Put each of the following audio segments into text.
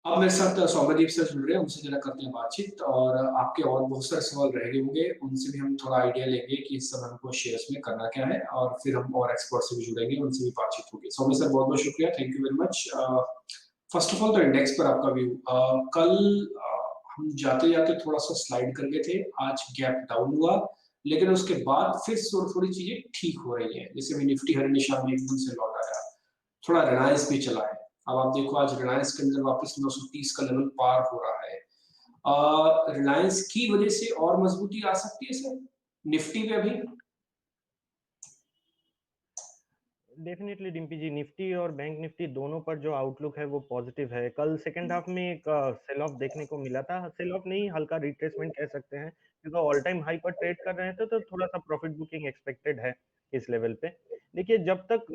अब मेरे साथ सौम्यदीप सर जुड़ रहे हैं, उनसे जरा करते हैं बातचीत और आपके और बहुत सारे सवाल रह गए होंगे, उनसे भी हम थोड़ा आइडिया लेंगे कि इस समय हमको शेयर्स में करना क्या है और फिर हम और एक्सपर्ट से भी जुड़ेंगे, उनसे भी बातचीत होगी। सौम्य सर बहुत बहुत शुक्रिया, thank you very much. First of all तो इंडेक्स पर आपका व्यू। कल हम जाते जाते थोड़ा सा स्लाइड कर गए थे, आज गैप डाउन हुआ, लेकिन उसके बाद फिर थोड़ी चीजें ठीक हो रही है। जैसे भी निफ्टी हर निशान में एकदम से लौट आया, थोड़ा रिलायंस भी चला है। अब आप देखो आज रिलायंस के अंदर वापस 930 का लेवल पार हो रहा है। रिलायंस की वजह से और मजबूती आ सकती है सर निफ्टी में अभी। डेफिनेटली डिम्पी जी, निफ्टी और बैंक निफ्टी दोनों पर जो आउटलुक है वो पॉजिटिव है। कल सेकंड हाफ में एक सेल ऑफ देखने को मिला था, सेल ऑफ नहीं हल्का रिट्रेसमेंट कह सकते हैं, क्योंकि ऑल टाइम हाई पर ट्रेड कर रहे थे तो थोड़ा सा प्रॉफिट बुकिंग एक्सपेक्टेड है इस लेवल पे। देखिए, जब तक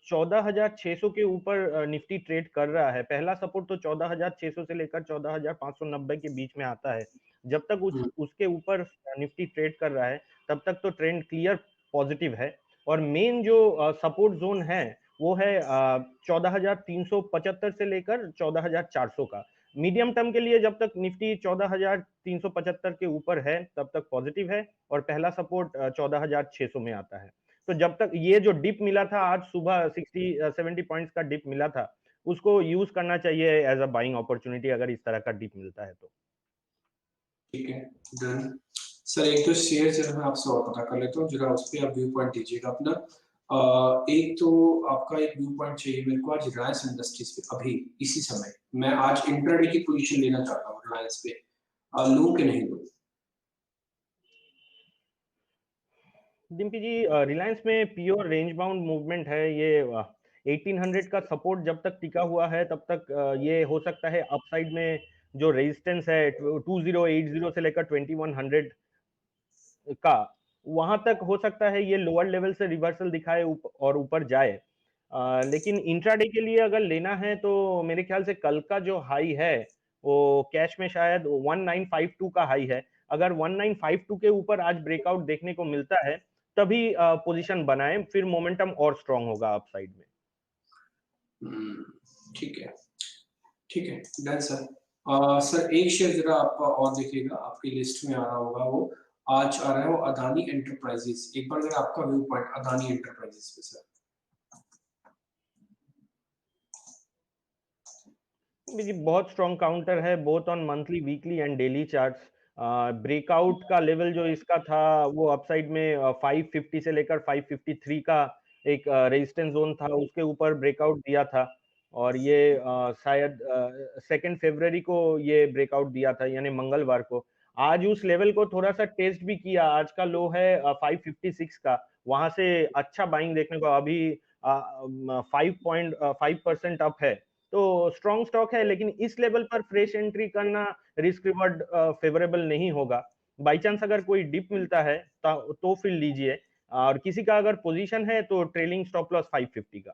14,600 के ऊपर निफ्टी ट्रेड कर रहा है, पहला सपोर्ट तो 14,600 से लेकर 14,590 के बीच में आता है। जब तक उसके ऊपर निफ्टी ट्रेड कर रहा है तब तक तो ट्रेंड क्लियर पॉजिटिव है। और मेन जो सपोर्ट जोन है वो है 14,375 से लेकर 14,400 का। मीडियम टर्म के लिए जब तक निफ्टी 14,375 के ऊपर है तब तक पॉजिटिव है, और पहला सपोर्ट 14,600 में आता है। तो जब तक ये जो डिप मिला था आज सुबह 60-70 पॉइंट्स का डिप मिला था, उसको यूज करना चाहिए एज अ बाइंग अपॉर्चुनिटी अगर इस तरह का डिप मिलता है तो। ठीक है, डन। सर एक तो शेयर जरा मैं आपसे और पता कर लेता हूँ, जरा उस पर आप व्यू पॉइंट दीजिएगा अपना। एक तो आपका एक व्यू पॉइंट चाहिए मेरे को आज रिलायंस इंडस्ट्रीज पे, अभी इसी समय मैं आज इंट्राडे की पोजीशन लेना चाहता हूँ रिलायंस पे। लूं कि नहीं लूं? डिम्पी जी, रिलायंस में प्योर रेंज बाउंड मूवमेंट है ये। 1800 का सपोर्ट जब तक टिका हुआ है तब तक ये हो सकता है। अपसाइड में जो रेजिस्टेंस है 2080 से लेकर 2100 का, वहां तक हो सकता है ये लोअर लेवल से रिवर्सल दिखाए और ऊपर जाए। लेकिन इंट्राडे के लिए अगर लेना है तो मेरे ख्याल से कल का जो हाई है वो कैश में शायद 1952 का हाई है। अगर 1952 के ऊपर आज ब्रेकआउट देखने को मिलता है तभी पोजीशन बनाए, फिर मोमेंटम और स्ट्रांग होगा अपसाइड में। हम्म, ठीक है, ठीक है, डन सर। सर एक शेयर जरा आप और देखिएगा, आपकी लिस्ट में आ रहा होगा वो, आज आ रहा है वो अदानी एंटरप्राइजेस। एक बार जरा आपका व्यू पॉइंट अदानी एंटरप्राइजेस पे सर। जी, बहुत स्ट्रॉन्ग काउंटर है both on monthly, weekly and daily charts. Breakout का लेवल जो इसका था वो अपसाइड में 550 से लेकर 553 का एक रेजिस्टेंस जोन था, उसके ऊपर ब्रेकआउट दिया था। और ये शायद 2 फरवरी को ये ब्रेकआउट दिया था, यानी मंगलवार को। आज उस लेवल को थोड़ा सा टेस्ट भी किया, आज का लो है 556 का, वहां से अच्छा बाइंग देखने को अभी 5.5% अप है। तो स्ट्रॉन्ग स्टॉक है, लेकिन इस लेवल पर फ्रेश एंट्री करना रिस्क रिवॉर्ड फेवरेबल नहीं होगा। बाई चांस अगर कोई डिप मिलता है तो फिर लीजिए, और किसी का अगर पोजीशन है तो ट्रेलिंग स्टॉप लॉस 550 का।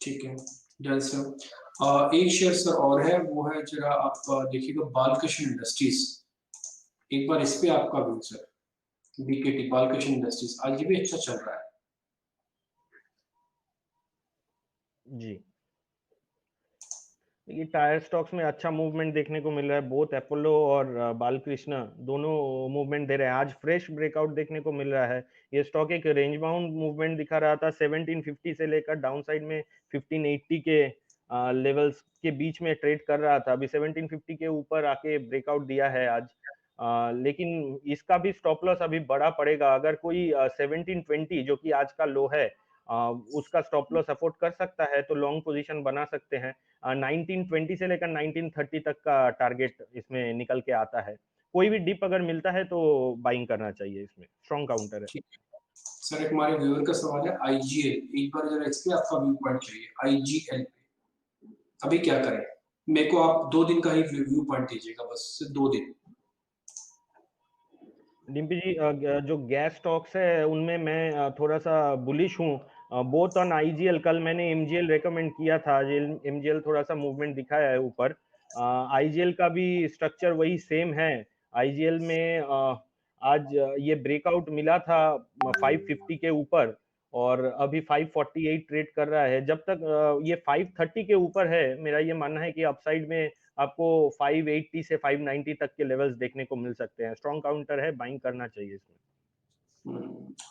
ठीक है, डन सर। एक शेयर सर और है, वो है जरा आप देखिएगा बालकृष्ण इंडस्ट्रीज। एक बार इस पे आपका view sir. BKT Balkrishna industries आज ये भी अच्छा चल रहा है। जी, देखिए टायर स्टॉक्स में अच्छा मूवमेंट देखने को मिल रहा है, बोथ अपोलो और बालकृष्ण दोनों मूवमेंट दे रहे हैं। आज फ्रेश ब्रेकआउट देखने को मिल रहा है। ये स्टॉक एक रेंज बाउंड मूवमेंट दिखा रहा था 1750 से लेकर डाउन साइड में 1580 के लेवल्स के बीच में ट्रेड कर रहा था। अभी 1750 के ऊपर आके ब्रेकआउट दिया है आज। लेकिन इसका भी स्टॉप लॉस अभी बड़ा पड़ेगा। अगर कोई 1720 जो कि आज का लो है उसका स्टॉप लॉस अफोर्ड कर सकता है तो लॉन्ग पोजीशन बना सकते हैं। 1920 से लेकर 1930 तक का टारगेट इसमें निकल के आता है। कोई भी डिप अगर मिलता है तो बाइंग करना चाहिए, इसमें स्ट्रॉन्ग काउंटर है। ठीक है सर, एक हमारे व्यूअर का सवाल है आईजीएल। एक बार जरा इस पे आपका व्यू पॉइंट चाहिए आईजीएल पे, अभी क्या करें? मेरे को आप 2 दिन का ही व्यू पॉइंट दीजिएगा, बस सिर्फ 2 दिन। डिम्पी जी, जो गैस स्टॉक्स है उनमें मैं थोड़ा सा बुलिश हूँ। बोथ ऑन आईजीएल, कल मैंने एमजीएल रेकमेंड किया था, एमजीएल थोड़ा सा मूवमेंट दिखाया है ऊपर। आईजीएल का भी स्ट्रक्चर वही सेम है। आईजीएल में आज ये ब्रेकआउट मिला था 550 के ऊपर, और अभी 548 ट्रेड कर रहा है। जब तक ये 530 के ऊपर है, मेरा ये मानना है कि अपसाइड में आपको 580 से 590 तक के लेवल्स देखने को मिल सकते हैं। स्ट्रॉन्ग काउंटर है, बाइंग करना चाहिए इसमें।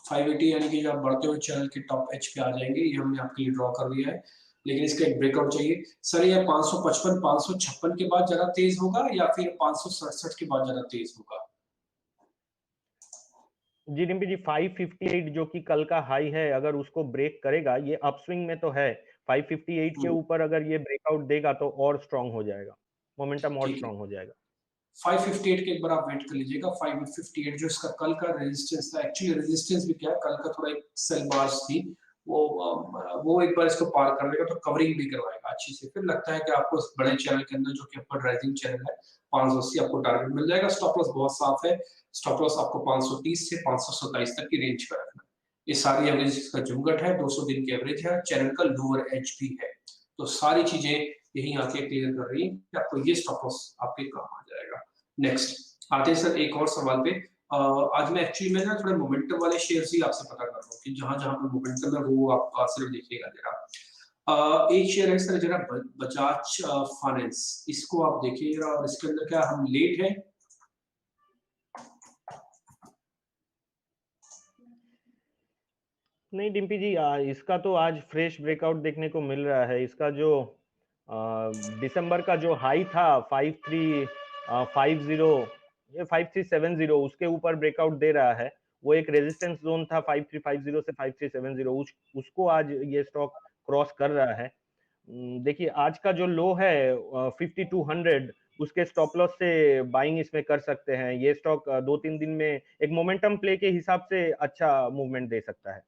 580 यानी कि जब बढ़ते हुए चैनल के टॉप एज पे आ जाएंगे, ये हमने आपके लिए ड्रॉ कर दिया है, लेकिन इसका एक ब्रेकआउट चाहिए। सर ये 555 556 के बाद ज्यादा तेज होगा या फिर 567 के बाद ज्यादा तेज होगा? जी डिम्पी जी, 558 जो कि कल का हाई है, अगर उसको ब्रेक करेगा, ये अपस्विंग में तो है, 558 के ऊपर अगर ये ब्रेकआउट देगा तो और स्ट्रांग हो जाएगा, मोमेंटम और ठीक है, स्ट्रांग हो जाएगा। 558 के एक बार आप वेट कर लीजिएगा। 558 जो इसका कल का रेजिस्टेंस था, एक्चुअली रेजिस्टेंस भी क्या है, कल का थोड़ा एक सेल बार्स थी, वो एक बार इसको पार कर लेगा तो कवरिंग भी करवाएगा अच्छी से। फिर लगता है कि आपको इस बड़े चैनल के अंदर जो कि अपर राइजिंग चैनल है, 580 आपको टारगेट मिल जाएगा। स्टॉप लॉस बहुत साफ है, स्टॉप लॉस आपको 530 से 527 तक की रेंज पर रखना है। ये सारी एवरेज का जुमगट है, 200 दिन की एवरेज है, चैनल का लोअर एज भी है, तो सारी चीजें यही आके क्लियर कर रही है कि आपको ये स्टॉप लॉस आपके काम आ जाएगा। नेक्स्ट आते हैं सर एक और सवाल पे। आज मैं एक्चुअली में ना थोड़े मोमेंटम वाले शेयर्स ही आपसे पता कर रहा हूँ कि जहां जहां पे मोमेंटम है वो आप सिर्फ देखिएगा जरा। एक शेयर है सर जरा बजाज फाइनेंस, इसको आप देखिए जरा, और इसके अंदर क्या हम लेट है? नहीं डिम्पी जी, इसका तो आज फ्रेश ब्रेकआउट देखने को मिल रहा है। इसका जो दिसंबर का जो हाई था 5350, ये 5370, उसके ऊपर ब्रेकआउट दे रहा है। वो एक रेजिस्टेंस जोन था 5350 से 5370, उसको आज ये स्टॉक क्रॉस कर रहा है। देखिए आज का जो लो है 5200, उसके स्टॉप लॉस से बाइंग इसमें कर सकते हैं। ये स्टॉक 2-3 दिन में एक मोमेंटम प्ले के हिसाब से अच्छा मूवमेंट दे सकता है।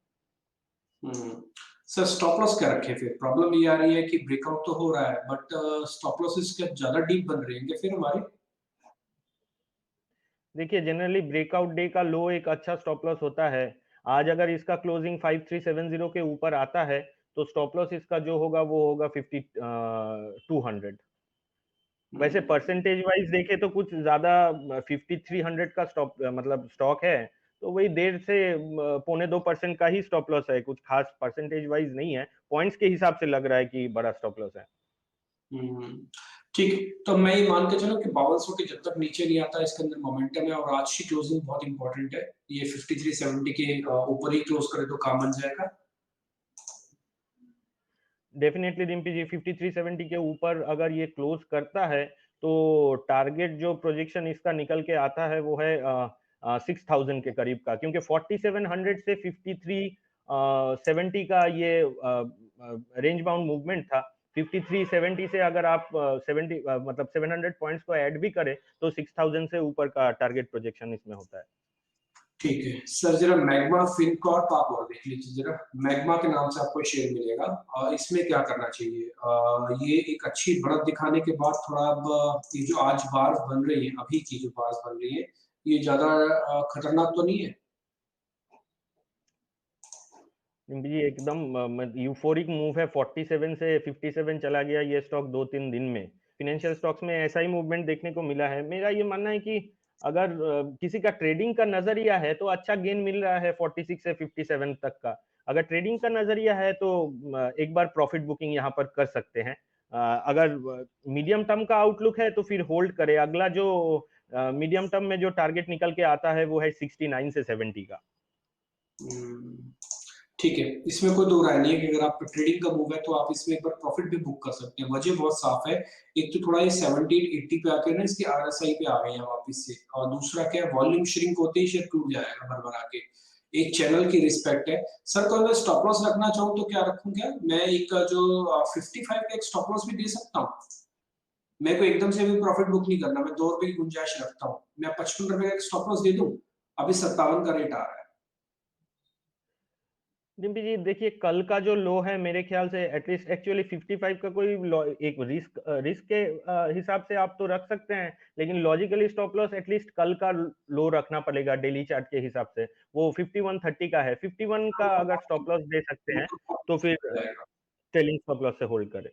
सर स्टॉप लॉस क्या रखे? फिर प्रॉब्लम ये आ रही है कि ब्रेकआउट तो हो रहा है बट स्टॉप लॉसेस क्या ज्यादा डीप बन रहे हैं क्या फिर हमारे? देखिए जनरली ब्रेकआउट डे का लो एक अच्छा स्टॉप लॉस होता है। आज अगर इसका क्लोजिंग 5370 के ऊपर आता है तो स्टॉप लॉस इसका जो होगा वो होगा 5200। वैसे परसेंटेज वाइज देखे तो कुछ ज्यादा 5300 का स्टॉप मतलब स्टॉक है, तो वही 1.5 से 2% का ही स्टॉप लॉस है, कुछ खास परसेंटेज वाइज नहीं है। पॉइंट्स के हिसाब से लग रहा है कि बड़ा स्टॉप लॉस है। ठीक है, तो मैं ये मान के चलो कि 5200 के जब तक नीचे नहीं आता इसके अंदर मोमेंटम है, और आज की क्लोजिंग बहुत इंपॉर्टेंट है। ये 5370 के ऊपर ही क्लोज करे तो काम बन जाएगा। डेफिनेटली डिम्पी जी, 5370 के ऊपर अगर ये क्लोज करता है तो टारगेट जो प्रोजेक्शन इसका निकल के आता है वो है 6000 के करीब का, क्योंकि 4700 से 5370 का ये रेंज बाउंड मूवमेंट था। 5370 से अगर आप 70 मतलब 700 पॉइंट्स को ऐड भी करें तो 6000 से ऊपर का टारगेट प्रोजेक्शन इसमें होता है। ठीक है सर, जरा मैग्मा फिनकॉर्प आप और देख लीजिए जरा। मैग्मा के नाम से आपको शेयर मिलेगा, इसमें क्या करना चाहिए? ये एक अच्छी बढ़त दिखाने के बाद थोड़ा अब ये जो आज बार्स बन रही है, अभी की जो बार्स बन रही है, ये ज्यादा खतरनाक तो नहीं है? जी एकदम यूफोरिक मूव है, 47 से 57 चला गया ये स्टॉक 2-3 दिन में। फिनेंशियल स्टॉक्स में ऐसा ही मूवमेंट देखने को मिला है। मेरा ये मानना है कि अगर किसी का ट्रेडिंग का नजरिया है तो अच्छा गेन मिल रहा है 46 से 57 तक का। अगर ट्रेडिंग का नजरिया है तो एक बार प्रॉफिट बुकिंग यहाँ पर कर सकते हैं। अगर मीडियम टर्म का आउटलुक है तो फिर होल्ड करे। अगला जो मीडियम टर्म में जो टारगेट निकल के आता है वो है 69 से 70 का। ठीक है, इसमें कोई दो राय नहीं है कि अगर आप ट्रेडिंग का मूव है तो आप इसमें एक बार प्रॉफिट भी बुक कर सकते हैं। वजह बहुत साफ है, एक तो थोड़ा ये 70-80 पे आके ना इसकी आरएसआई पे आ गए हैं वापस से, और दूसरा क्या है, वॉल्यूम श्रिंक होते ही शेयर टूट जाएगा भर के। एक चैनल की रिस्पेक्ट है सर। तो अगर स्टॉप लॉस रखना चाहूँ तो क्या रखूं? क्या मैं एक जो 55 का एक स्टॉप लॉस भी दे सकता हूँ? मेरे को एकदम से भी प्रॉफिट बुक नहीं करना, मैं 2 रुपए की गुंजाइश रखता हूँ। मैं 55 रुपए का एक स्टॉप लॉस दे दूं, अभी 57 का रेट आ रहा है। डिम्पी जी देखिए, कल का जो लो है मेरे ख्याल से एटलीस्ट एक्चुअली 55 का कोई एक रिस्क के हिसाब से आप तो रख सकते हैं, लेकिन लॉजिकली स्टॉप लॉस एटलीस्ट कल का लो रखना पड़ेगा डेली चार्ट के हिसाब से। वो 5130 का है, 51 का अगर स्टॉप लॉस दे सकते हैं तो फिर ट्रेलिंग स्टॉप लॉस से होल्ड करें।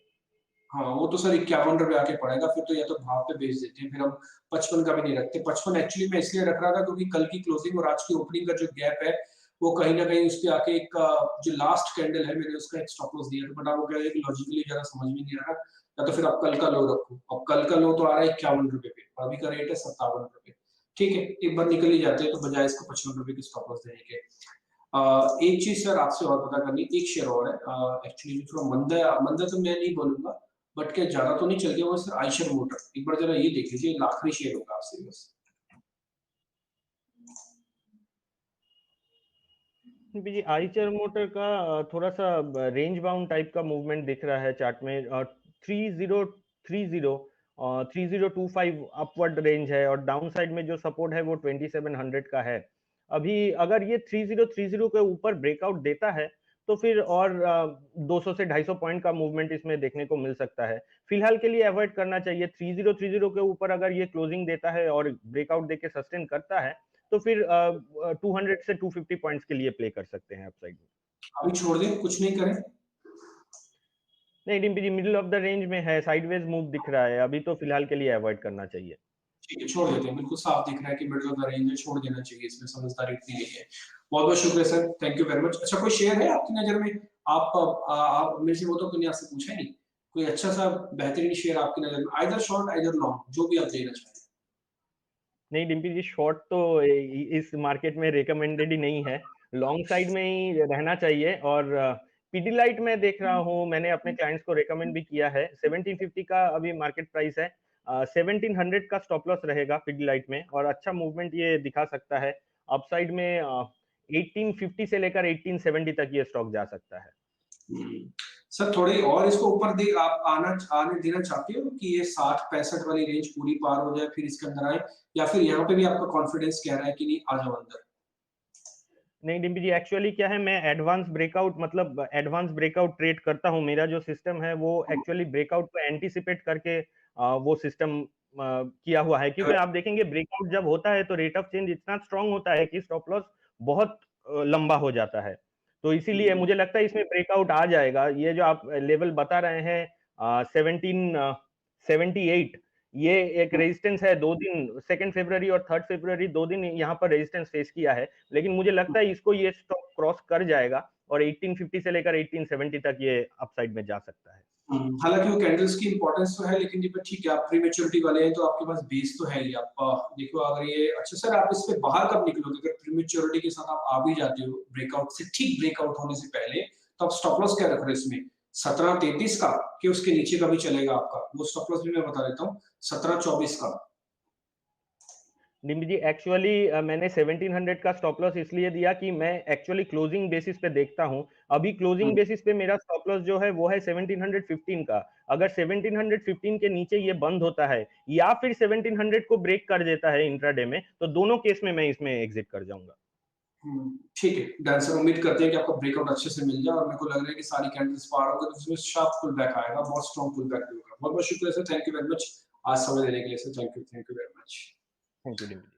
हाँ वो तो सर 51 रुपए आके पड़ेगा फिर तो, या तो भाव पे बेच देते हैं। फिर हम 55 का भी नहीं रखते। 55 एक्चुअली मैं इसलिए रख रहा था क्योंकि कल की क्लोजिंग और आज की ओपनिंग का जो गैप है वो कहीं न कहीं उसपे आके एक जो लास्ट कैंडल है मैंने उसका एक स्टॉप लॉस दिया था, बट अब वो कह रहे हैं कि लॉजिकली ज़रा समझ में नहीं आ रहा, या तो फिर आप कल का लो रखो। अब कल का लो तो आ रहा है ₹51 पे, अभी का रेट है ₹57। ठीक है, एक बार निकल ही जाते हैं तो बजाय इसको ₹55 की स्टॉप लॉस देने के। एक चीज़ सर आपसे और पता करनी, एक शेयर और है एक्चुअली जो थोड़ा मंदा है, मंदा तो मैं नहीं बोलूँगा, बट क्या ज़्यादा तो नहीं चल गया वो सर आयशर मोटर। एक बार ज़रा ये देख लीजिए, ये आखिरी शेयर होगा आपसे बस। जी, आइचर मोटर का थोड़ा-सा रेंज बाउंड टाइप का मूवमेंट दिख रहा है चार्ट में 3030 3025 अपवर्ड रेंज है और डाउन साइड में जो सपोर्ट है वो 2700 का है। अभी अगर ये 3030 के ऊपर ब्रेकआउट देता है तो फिर और 200 से 250 पॉइंट का मूवमेंट इसमें देखने को मिल सकता है। फिलहाल के लिए अवॉइड करना चाहिए। 3030 के ऊपर अगर ये क्लोजिंग देता है और ब्रेकआउट देके सस्टेन करता है तो फिर 200 से 250 पॉइंट्स के लिए प्ले कर सकते हैं अपसाइड में। अभी छोड़ दें, कुछ नहीं करें? नहीं, डिम्पी जी मिडल ऑफ द रेंज में है, साइडवेज मूव दिख रहा है, अभी तो फिलहाल के लिए अवॉइड करना चाहिए। ठीक है, छोड़ देते हैं, बिल्कुल साफ दिख रहा है कि मिडल ऑफ द रेंज है, छोड़ देना चाहिए, इसमें समझदारी इतनी नहीं है। बहुत-बहुत शुक्रिया sir, thank you very much. अच्छा कोई शेयर है आपकी नज़र में? आप मेरे से वो तो मैंने आपसे पूछा ही नहीं। कोई अच्छा-सा बेहतरीन शेयर आपकी नज़र में, आइदर शॉर्ट आइदर लॉन्ग, जो भी आप लेना चाहें? नहीं डिम्पी जी शॉर्ट तो इस मार्केट में रिकमेंडेड ही नहीं है, लॉन्ग साइड में ही रहना चाहिए और पीडीलाइट में देख रहा हूँ, मैंने अपने क्लाइंट्स को रिकमेंड भी किया है, 1750 का अभी मार्केट प्राइस है, 1700 का स्टॉप लॉस रहेगा पीडीलाइट में और अच्छा मूवमेंट ये दिखा सकता है, अपसाइड में 1850 से लेकर 1870 तक ये स्टॉक जा सकता है। सर थोड़ी और इसको ऊपर दे आप आने देना चाहते हो कि ये 60-65 वाली रेंज पूरी पार हो जाए फिर इसके अंदर आए, या फिर यहाँ पे भी आपका कॉन्फिडेंस कह रहा है कि नहीं आ जाओ अंदर? नहीं डिम्पी जी एक्चुअली क्या है मैं एडवांस ब्रेकआउट मतलब एडवांस ब्रेकआउट ट्रेड करता हूँ, मेरा जो सिस्टम है वो एक्चुअली ब्रेकआउट को एंटीसिपेट करके वो सिस्टम किया हुआ है, क्योंकि आप देखेंगे ब्रेकआउट जब होता है तो रेट ऑफ चेंज इतना स्ट्रांग होता है कि स्टॉप लॉस बहुत लंबा हो जाता है, तो इसीलिए मुझे लगता है इसमें ब्रेकआउट आ जाएगा। ये जो आप लेवल बता रहे हैं 1778 ये एक रेजिस्टेंस है, 2 दिन 2 फरवरी और 3 फरवरी 2 दिन यहाँ पर रेजिस्टेंस फेस किया है, लेकिन मुझे लगता है इसको ये स्टॉक क्रॉस कर जाएगा और 1850 से लेकर 1870 तक ये अपसाइड में जा सकता है। हालाँकि वो कैंडल्स की इम्पोर्टेंस तो है, लेकिन ये पर ठीक है, आप प्रीमैच्योरिटी वाले हैं तो आपके पास बेस तो है ही। आप देखो अगर ये अच्छा सर आप इससे बाहर कब निकलोगे? अगर प्रीमैच्योरिटी के साथ आप आ भी जाते हो ब्रेकआउट से ठीक ब्रेकआउट होने से पहले, तो आप स्टॉप लॉस क्या रख रहे हो इसमें? 1733 का कि उसके नीचे का भी चलेगा आपका? वो स्टॉप लॉस भी मैं बता देता हूँ, 1724 का। निम्बी जी एक्चुअली मैंने 1700 का स्टॉप लॉस इसलिए दिया कि मैं एक्चुअली क्लोजिंग बेसिस पे देखता हूँ, अभी क्लोजिंग बेसिस पे मेरा स्टॉप लॉस जो है वो है 1715 का, अगर 1715 के नीचे ये बंद होता है या फिर 1700 को ब्रेक कर देता है इंट्राडे में, तो दोनों केस में मैं इसमें एग्जिट कर जाऊंगा। ठीक है, डन सर, उम्मीद करते हैं कि आपको ब्रेकआउट अच्छे से मिल जाए और मेरे को लग रहा है कि सारी कैंडल्स पार होंगे तो उसमें शार्प पुल बैक आएगा, बहुत स्ट्रॉन्ग पुल बैक भी होगा। बहुत-बहुत शुक्रिया sir, thank you very much आज समय देने के लिए sir, thank you very much. Thank you Dimpy ji.